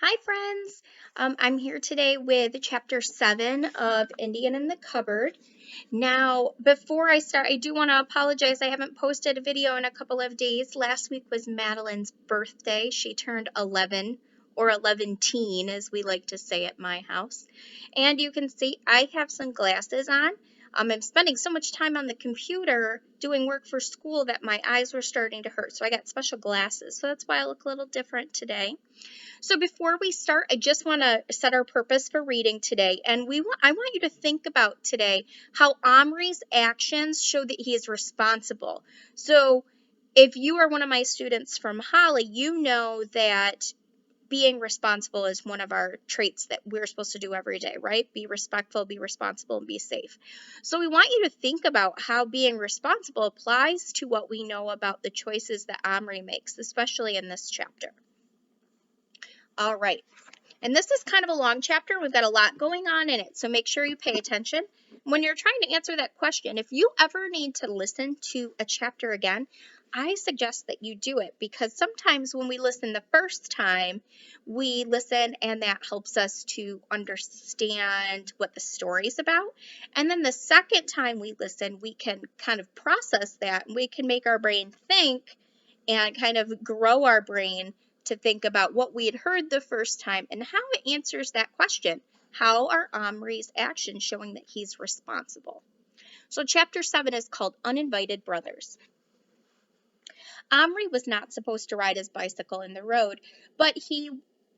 Hi, friends. I'm here today with chapter 7 of Indian in the Cupboard. Now, before I start, I do want to apologize. I haven't posted a video in a couple of days. Last week was Madeline's birthday. She turned 11, or 11-teen, as we like to say at my house. And you can see I have some glasses on. I'm spending so much time on the computer doing work for school that my eyes were starting to hurt. So I got special glasses. So that's why I look a little different today. So before we start, I just want to set our purpose for reading today. And I want you to think about today how Omri's actions show that he is responsible. So if you are one of my students from Holly, you know that being responsible is one of our traits that we're supposed to do every day, right? Be respectful, be responsible, and be safe. So we want you to think about how being responsible applies to what we know about the choices that Omri makes, especially in this chapter. All right. And this is kind of a long chapter. We've got a lot going on in it, so make sure you pay attention. When you're trying to answer that question, if you ever need to listen to a chapter again, I suggest that you do it because sometimes when we listen the first time, we listen and that helps us to understand what the story's about. And then the second time we listen, we can kind of process that and we can make our brain think and kind of grow our brain to think about what we had heard the first time and how it answers that question. How are Omri's actions showing that he's responsible? So chapter 7 is called Uninvited Brothers. Omri was not supposed to ride his bicycle in the road, but he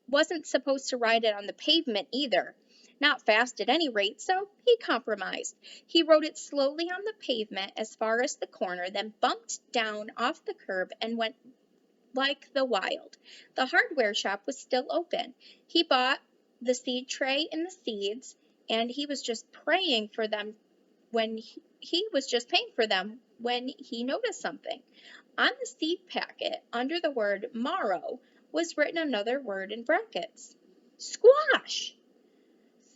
wasn't supposed to ride it on the pavement either. Not fast at any rate, so he compromised. He rode it slowly on the pavement as far as the corner, then bumped down off the curb and went like the wild. The hardware shop was still open. He bought the seed tray and the seeds, and he was just praying for them when he was just paying for them when he noticed something. On the seed packet, under the word marrow, was written another word in brackets. Squash!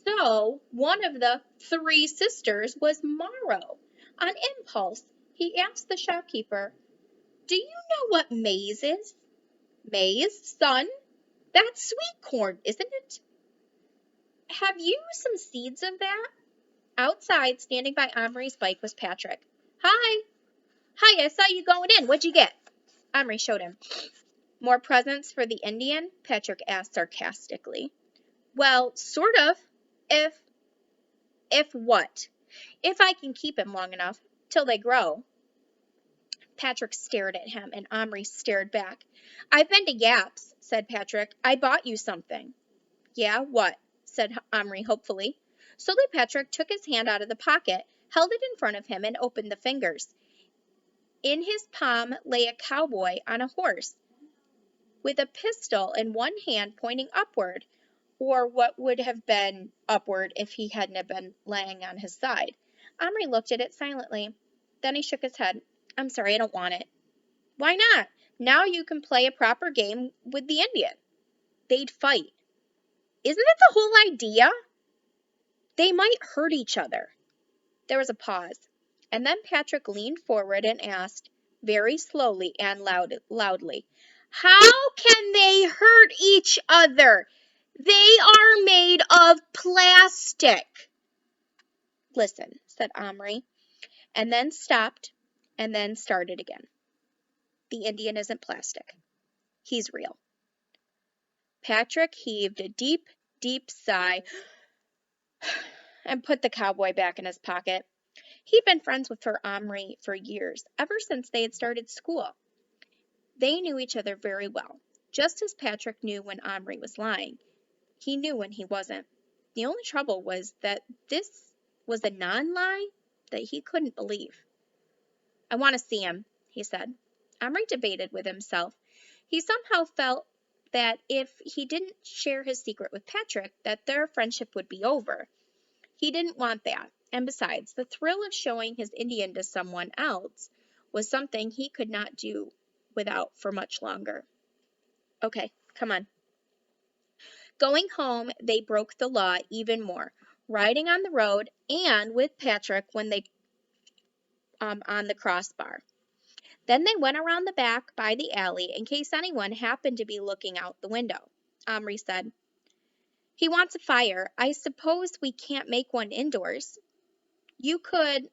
So one of the 3 sisters was Marrow. On impulse, he asked the shopkeeper, "Do you know what maize is?" "Maize, son? That's sweet corn, isn't it?" "Have you some seeds of that?" Outside, standing by Omri's bike, was Patrick. "Hi. Hi, I saw you going in. What'd you get?" Omri showed him. "More presents for the Indian?" Patrick asked sarcastically. "Well, sort of. If what?" "If I can keep him long enough, till they grow." Patrick stared at him, and Omri stared back. "I've been to Yap's," said Patrick. "I bought you something." "Yeah, what?" said Omri hopefully. Slowly Patrick took his hand out of the pocket, held it in front of him, and opened the fingers. In his palm lay a cowboy on a horse, with a pistol in one hand pointing upward, or what would have been upward if he hadn't been laying on his side. Omri looked at it silently. Then he shook his head. "I'm sorry, I don't want it." "Why not? Now you can play a proper game with the Indian." "They'd fight." "Isn't that the whole idea?" "They might hurt each other." There was a pause, and then Patrick leaned forward and asked, very slowly and loudly, "How can they hurt each other? They are made of plastic." "Listen," said Omri, and then stopped, and then started again. "The Indian isn't plastic. He's real." Patrick heaved a deep, deep sigh and put the cowboy back in his pocket. He'd been friends with Omri for years, ever since they had started school. They knew each other very well. Just as Patrick knew when Omri was lying, he knew when he wasn't. The only trouble was that this was a non-lie that he couldn't believe. "I want to see him," he said. Omri debated with himself. He somehow felt that if he didn't share his secret with Patrick, that their friendship would be over. He didn't want that, and besides, the thrill of showing his Indian to someone else was something he could not do without for much longer. "Okay, come on." Going home, they broke the law even more, riding on the road and with Patrick when they on the crossbar. Then they went around the back by the alley in case anyone happened to be looking out the window. Omri said. He wants a fire. I suppose we can't make one indoors. You could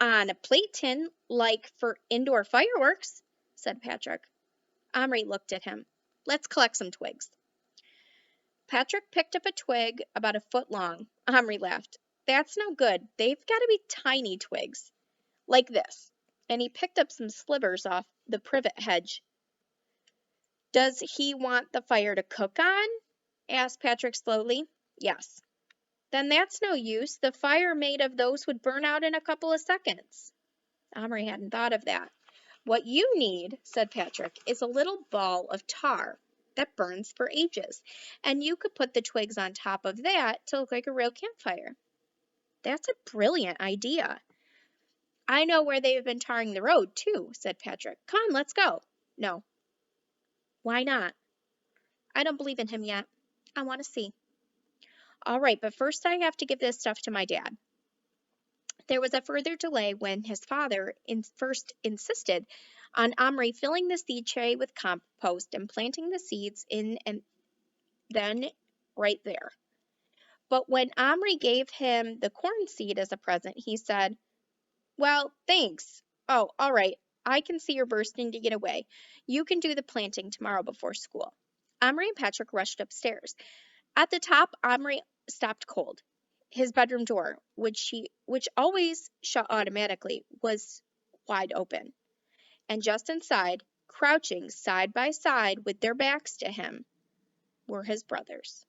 on a plate tin, like for indoor fireworks, said Patrick. Omri looked at him. Let's collect some twigs. Patrick picked up a twig about a foot long. Omri laughed. That's no good. They've got to be tiny twigs, like this. And he picked up some slivers off the privet hedge. Does he want the fire to cook on? Asked Patrick slowly. Yes. Then that's no use. The fire made of those would burn out in a couple of seconds. Omri hadn't thought of that. What you need, said Patrick, is a little ball of tar that burns for ages, and you could put the twigs on top of that to look like a real campfire. That's a brilliant idea. I know where they've been tarring the road, too, said Patrick. Come on, let's go. No. Why not? I don't believe in him yet. I want to see. All right, but first I have to give this stuff to my dad. There was a further delay when his father first insisted on Omri filling the seed tray with compost and planting the seeds in and then right there. But when Omri gave him the corn seed as a present, he said, Well, thanks. Oh, all right. I can see you're bursting to get away. You can do the planting tomorrow before school. Omri and Patrick rushed upstairs. At the top, Omri stopped cold. His bedroom door, which always shut automatically, was wide open. And just inside, crouching side by side with their backs to him, were his brothers.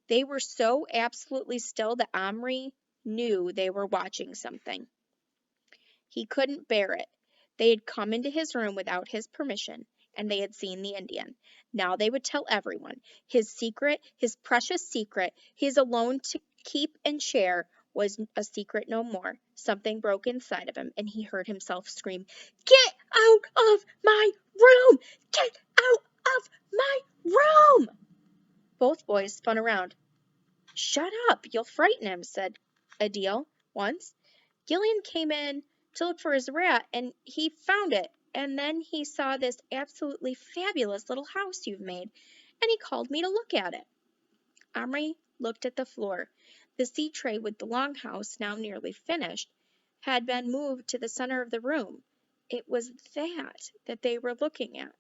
They were so absolutely still that Omri knew they were watching something. He couldn't bear it. They had come into his room without his permission, and they had seen the Indian. Now they would tell everyone. His secret, his precious secret, his alone to keep and share, was a secret no more. Something broke inside of him, and he heard himself scream, Get out of my room! Get out of my room! Both boys spun around. Shut up, you'll frighten him, said Adil once. Gillian came in to look for his rat, and he found it. And then he saw this absolutely fabulous little house you've made, and he called me to look at it. Omri looked at the floor. The seed tray with the longhouse, now nearly finished, had been moved to the center of the room. It was that they were looking at.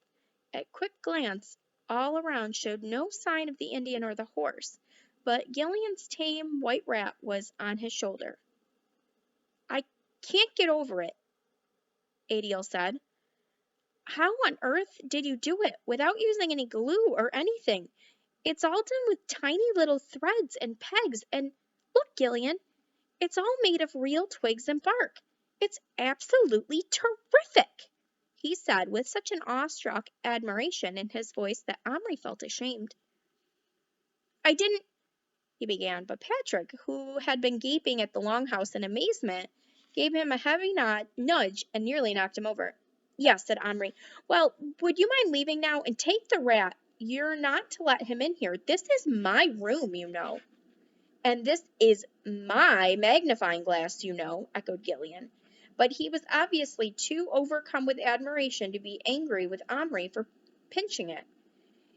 At quick glance, all around showed no sign of the Indian or the horse, but Gillian's tame white rat was on his shoulder. I can't get over it, Adil said. How on earth did you do it without using any glue or anything? It's all done with tiny little threads and pegs, and look, Gillian, it's all made of real twigs and bark. It's absolutely terrific, he said with such an awestruck admiration in his voice that Omri felt ashamed. I didn't, he began, but Patrick, who had been gaping at the longhouse in amazement, gave him a heavy nudge and nearly knocked him over. Yes, said Omri. Well, would you mind leaving now and take the rat? You're not to let him in here. This is my room, you know. And this is my magnifying glass, you know, echoed Gillian. But he was obviously too overcome with admiration to be angry with Omri for pinching it.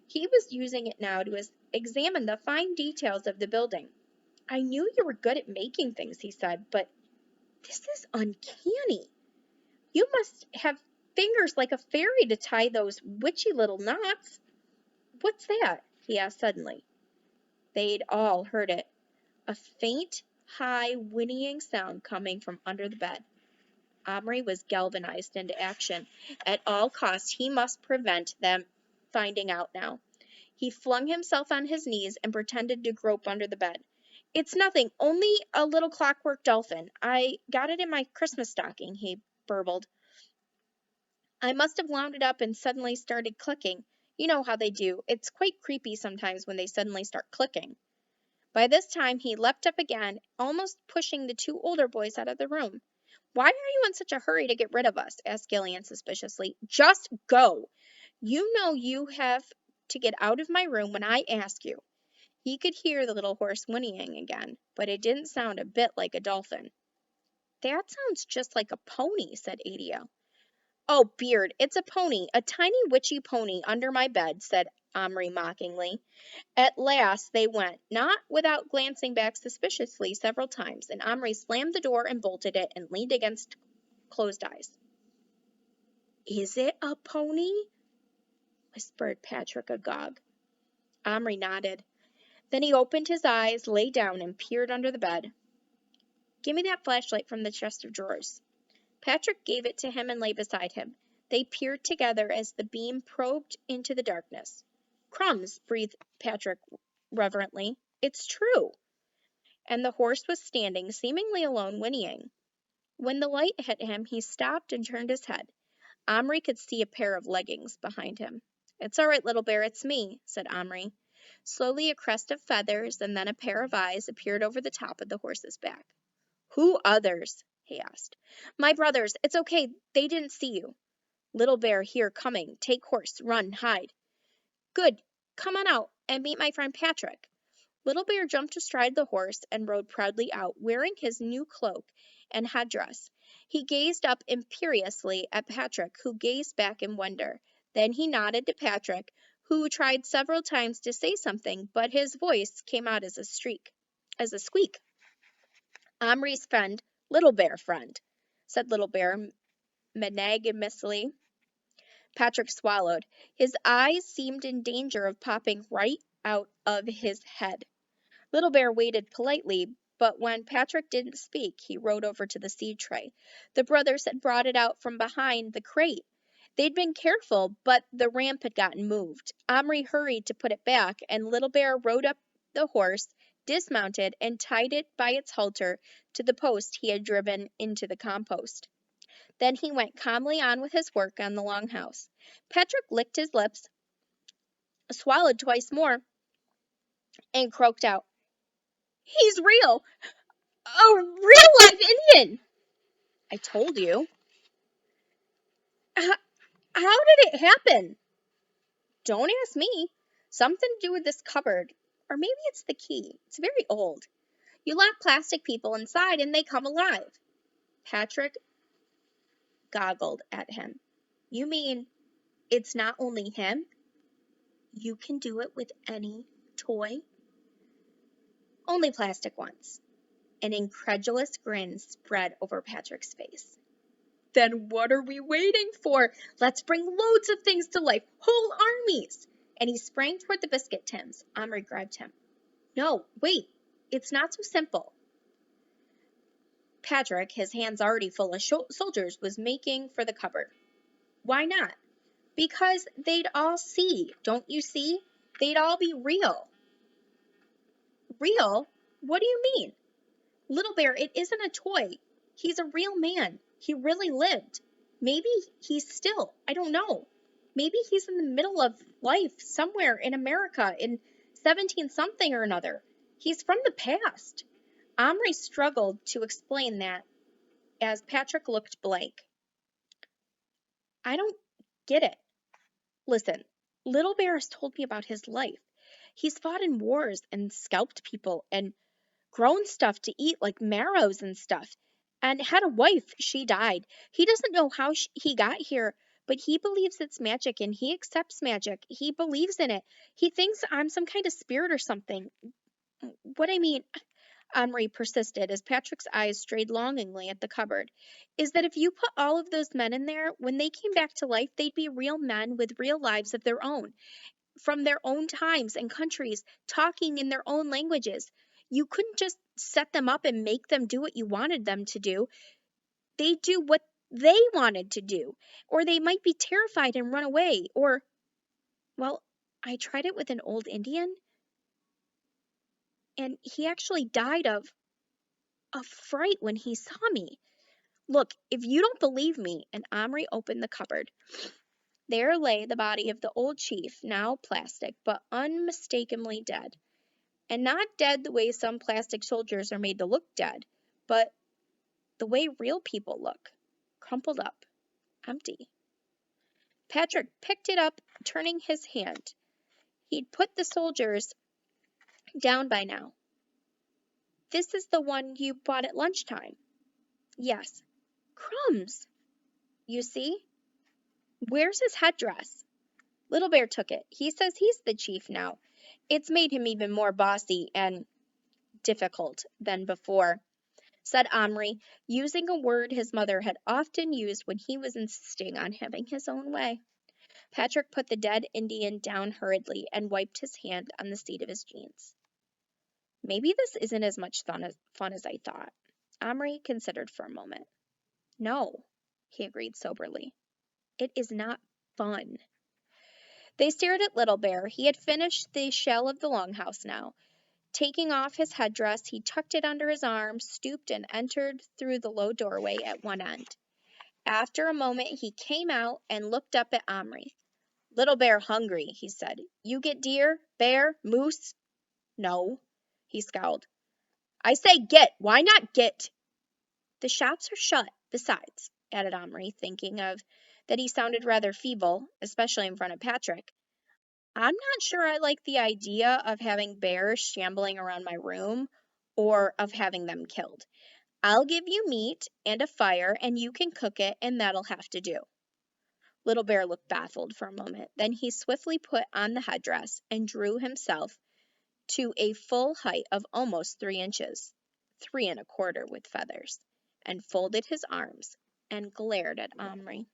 He was using it now to examine the fine details of the building. I knew you were good at making things, he said, but this is uncanny. You must have fingers like a fairy to tie those witchy little knots. What's that? He asked suddenly. They'd all heard it. A faint, high, whinnying sound coming from under the bed. Omri was galvanized into action. At all costs, he must prevent them finding out now. He flung himself on his knees and pretended to grope under the bed. It's nothing, only a little clockwork dolphin. I got it in my Christmas stocking, he burbled. I must have wound it up and suddenly started clicking. You know how they do. It's quite creepy sometimes when they suddenly start clicking. By this time, he leapt up again, almost pushing the two older boys out of the room. Why are you in such a hurry to get rid of us? Asked Gillian suspiciously. Just go. You know you have to get out of my room when I ask you. He could hear the little horse whinnying again, but it didn't sound a bit like a dolphin. That sounds just like a pony, said Adil. Oh, Beard, it's a pony, a tiny witchy pony under my bed, said Omri mockingly. At last they went, not without glancing back suspiciously several times, and Omri slammed the door and bolted it and leaned against closed eyes. "Is it a pony?" whispered Patrick agog. Omri nodded. Then he opened his eyes, lay down, and peered under the bed. "Give me that flashlight from the chest of drawers." Patrick gave it to him and lay beside him. They peered together as the beam probed into the darkness. "Crumbs," breathed Patrick reverently. "It's true." And the horse was standing, seemingly alone, whinnying. When the light hit him, he stopped and turned his head. Omri could see a pair of leggings behind him. "It's all right, little bear, it's me," said Omri. Slowly a crest of feathers and then a pair of eyes appeared over the top of the horse's back. "Who others?" he asked. "My brothers. It's okay. They didn't see you." "Little bear, here, coming. Take horse. Run, hide." "Good. Come on out and meet my friend Patrick." Little Bear jumped astride the horse and rode proudly out, wearing his new cloak and headdress. He gazed up imperiously at Patrick, who gazed back in wonder. Then he nodded to Patrick, who tried several times to say something, but his voice came out as a squeak. "Omri's friend, Little Bear friend," said Little Bear magnanimously. Patrick swallowed. His eyes seemed in danger of popping right out of his head. Little Bear waited politely, but when Patrick didn't speak, he rode over to the seed tray. The brothers had brought it out from behind the crate. They'd been careful, but the ramp had gotten moved. Omri hurried to put it back, and Little Bear rode up the horse, dismounted, and tied it by its halter to the post he had driven into the compost. Then he went calmly on with his work on the longhouse. Patrick licked his lips, swallowed twice more, and croaked out, "He's real! A real live Indian!" "I told you." How did it happen?" "Don't ask me. Something to do with this cupboard. Or maybe it's the key. It's very old. You lock plastic people inside and they come alive." Patrick goggled at him. "You mean it's not only him? You can do it with any toy?" "Only plastic ones." An incredulous grin spread over Patrick's face. "Then what are we waiting for? Let's bring loads of things to life, whole armies!" And he sprang toward the biscuit tins. Omri grabbed him. "No, wait, it's not so simple." Patrick, his hands already full of soldiers, was making for the cupboard. "Why not?" "Because they'd all see, don't you see? They'd all be real." "Real? What do you mean?" "Little Bear, it isn't a toy. He's a real man. He really lived. Maybe he's still, I don't know. Maybe he's in the middle of life somewhere in America in 17 something or another. He's from the past." Omri struggled to explain that as Patrick looked blank. "I don't get it. Listen, Little Bear has told me about his life. He's fought in wars and scalped people and grown stuff to eat like marrows and stuff, and had a wife. She died. He doesn't know how he got here, but he believes it's magic and he accepts magic. He believes in it. He thinks I'm some kind of spirit or something. What I mean," Omri persisted as Patrick's eyes strayed longingly at the cupboard, "is that if you put all of those men in there, when they came back to life, they'd be real men with real lives of their own, from their own times and countries, talking in their own languages. You couldn't just set them up and make them do what you wanted them to do. They'd do what they wanted to do, or they might be terrified and run away, or, well, I tried it with an old Indian, and he actually died of fright when he saw me. Look, if you don't believe me," and Omri opened the cupboard. There lay the body of the old chief, now plastic, but unmistakably dead. And not dead the way some plastic soldiers are made to look dead, but the way real people look, crumpled up, empty. Patrick picked it up, turning his hand. He'd put the soldiers down by now. "This is the one you bought at lunchtime." "Yes." "Crumbs! You see? Where's his headdress?" Little Bear took it. He says he's the chief now. It's made him even more bossy and difficult than before, said Omri, using a word his mother had often used when he was insisting on having his own way. Patrick put the dead Indian down hurriedly and wiped his hand on the seat of his jeans. Maybe this isn't as much fun as I thought. Omri considered for a moment. No, he agreed soberly. It is not fun. They stared at Little Bear. He had finished the shell of the longhouse now. Taking off his headdress, he tucked it under his arm, stooped, and entered through the low doorway at one end. After a moment, he came out and looked up at Omri. Little Bear hungry, he said. You get deer, bear, moose? No, he scowled. I say get. Why not get? The shops are shut, besides, added Omri, thinking of that he sounded rather feeble, especially in front of Patrick. I'm not sure I like the idea of having bears shambling around my room or of having them killed. I'll give you meat and a fire and you can cook it and that'll have to do. Little Bear looked baffled for a moment. Then he swiftly put on the headdress and drew himself to a full height of almost 3 inches, 3¼ with feathers, and folded his arms and glared at Omri.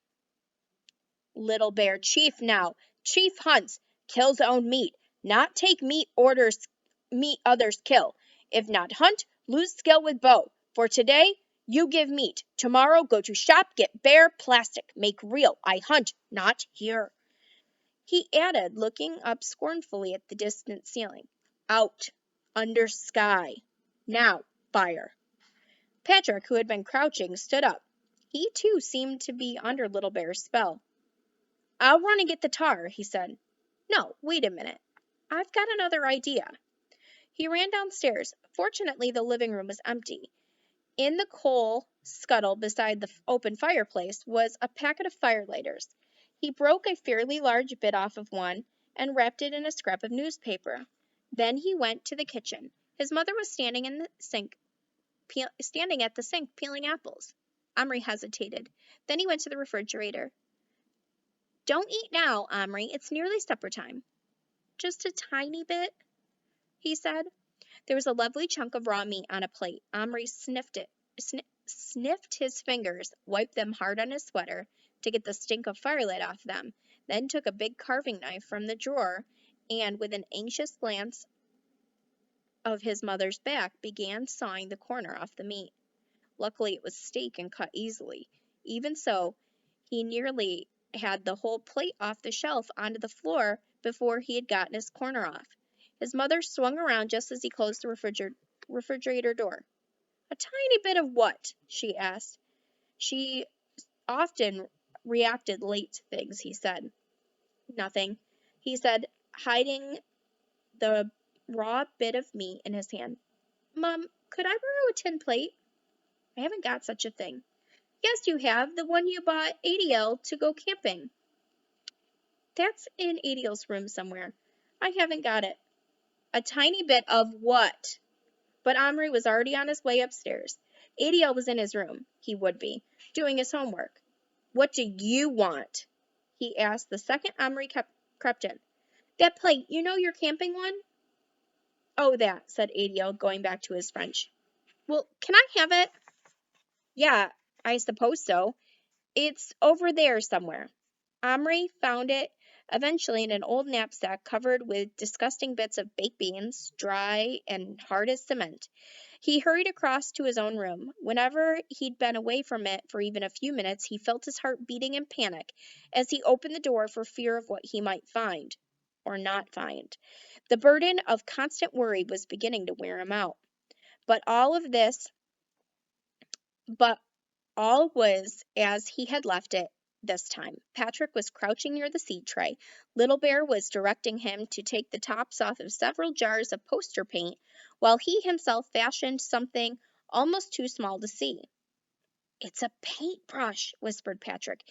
Little Bear chief now. Chief hunts, kills own meat, not take meat others kill. If not hunt, lose skill with bow. For today, you give meat. Tomorrow, go to shop, get bear, plastic, make real. I hunt, not here. He added, looking up scornfully at the distant ceiling. Out, under sky. Now, fire. Patrick, who had been crouching, stood up. He, too, seemed to be under Little Bear's spell. I'll run and get the tar, he said. No, wait a minute. I've got another idea. He ran downstairs. Fortunately, the living room was empty. In the coal scuttle beside the open fireplace was a packet of firelighters. He broke a fairly large bit off of one and wrapped it in a scrap of newspaper. Then he went to the kitchen. His mother was standing at the sink peeling apples. Omri hesitated. Then he went to the refrigerator. Don't eat now, Omri. It's nearly supper time. Just a tiny bit, he said. There was a lovely chunk of raw meat on a plate. Omri sniffed his fingers, wiped them hard on his sweater to get the stink of firelight off them, then took a big carving knife from the drawer and, with an anxious glance of his mother's back, began sawing the corner off the meat. Luckily, it was steak and cut easily. Even so, he nearly had the whole plate off the shelf onto the floor before he had gotten his corner off. His mother swung around just as he closed the refrigerator door. A tiny bit of what? She asked. She often reacted late to things, he said. Nothing, he said, hiding the raw bit of meat in his hand. Mom, could I borrow a tin plate? I haven't got such a thing. Yes, you have, the one you bought Adiel to go camping. That's in Adiel's room somewhere. I haven't got it. A tiny bit of what? But Omri was already on his way upstairs. Adiel was in his room. He would be, doing his homework. What do you want? He asked the second Omri crept in. That plate, you know your camping one? Oh, that, said Adiel, going back to his French. Well, can I have it? Yeah, I suppose so. It's over there somewhere. Omri found it eventually in an old knapsack covered with disgusting bits of baked beans, dry and hard as cement. He hurried across to his own room. Whenever he'd been away from it for even a few minutes, he felt his heart beating in panic as he opened the door for fear of what he might find or not find. The burden of constant worry was beginning to wear him out. But all was as he had left it this time. Patrick was crouching near the seed tray. Little Bear was directing him to take the tops off of several jars of poster paint, while he himself fashioned something almost too small to see. It's a paintbrush, whispered Patrick.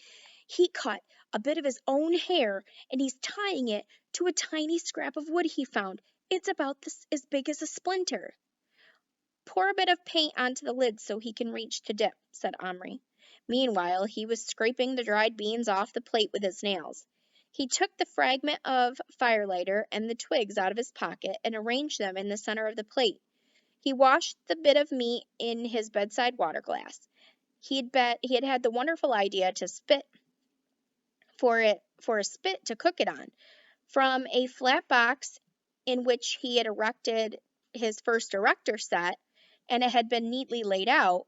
He cut a bit of his own hair, and he's tying it to a tiny scrap of wood he found. It's about as big as a splinter. Pour a bit of paint onto the lid so he can reach to dip, said Omri. Meanwhile, he was scraping the dried beans off the plate with his nails. He took the fragment of firelighter and the twigs out of his pocket and arranged them in the center of the plate. He washed the bit of meat in his bedside water glass. He had had the wonderful idea to spit for a spit to cook it on. From a flat box in which he had erected his first erector set, and it had been neatly laid out,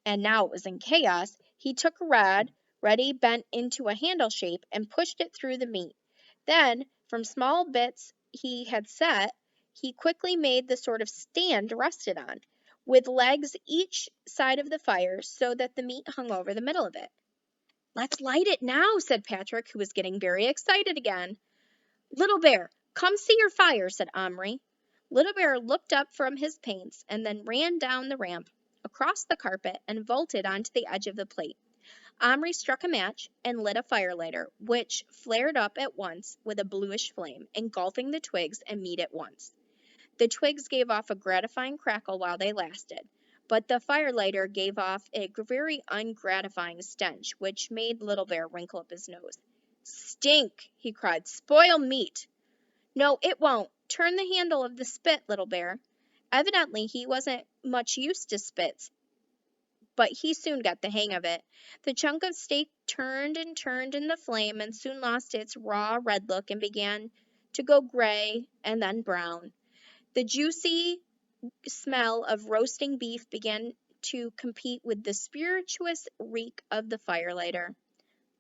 and now it was in chaos, he took a rod, ready bent into a handle shape, and pushed it through the meat. Then, from small bits he had set, he quickly made the sort of stand to rest it on, with legs each side of the fire so that the meat hung over the middle of it. "Let's light it now," said Patrick, who was getting very excited again. "Little Bear, come see your fire," said Omri. Little Bear looked up from his paints and then ran down the ramp, across the carpet, and vaulted onto the edge of the plate. Omri struck a match and lit a firelighter, which flared up at once with a bluish flame, engulfing the twigs and meat at once. The twigs gave off a gratifying crackle while they lasted, but the firelighter gave off a very ungratifying stench, which made Little Bear wrinkle up his nose. "Stink!" he cried. "Spoil meat!" "No, it won't. Turn the handle of the spit, Little Bear." Evidently he wasn't much used to spits, but he soon got the hang of it. The chunk of steak turned and turned in the flame and soon lost its raw red look and began to go gray and then brown. The juicy smell of roasting beef began to compete with the spirituous reek of the firelighter.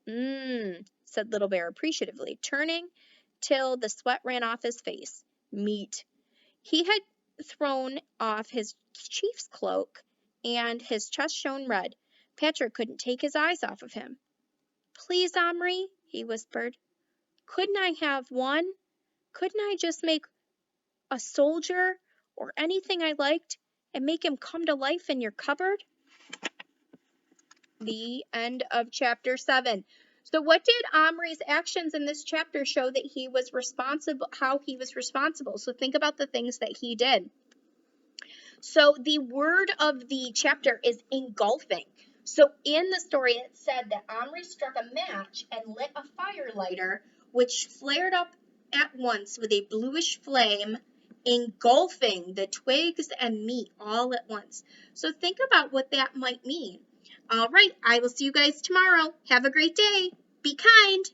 "Mmm," said Little Bear appreciatively, turning till the sweat ran off his face. "Meat." He had thrown off his chief's cloak, and his chest shone red. Patrick couldn't take his eyes off of him. "Please, Omri," he whispered, "couldn't I have one? Couldn't I just make a soldier or anything I liked and make him come to life in your cupboard?" The end of chapter 7. So what did Omri's actions in this chapter show that he was responsible, how he was responsible? So think about the things that he did. So the word of the chapter is engulfing. So in the story it said that Omri struck a match and lit a firelighter, which flared up at once with a bluish flame, engulfing the twigs and meat all at once. So think about what that might mean. All right, I will see you guys tomorrow. Have a great day. Be kind.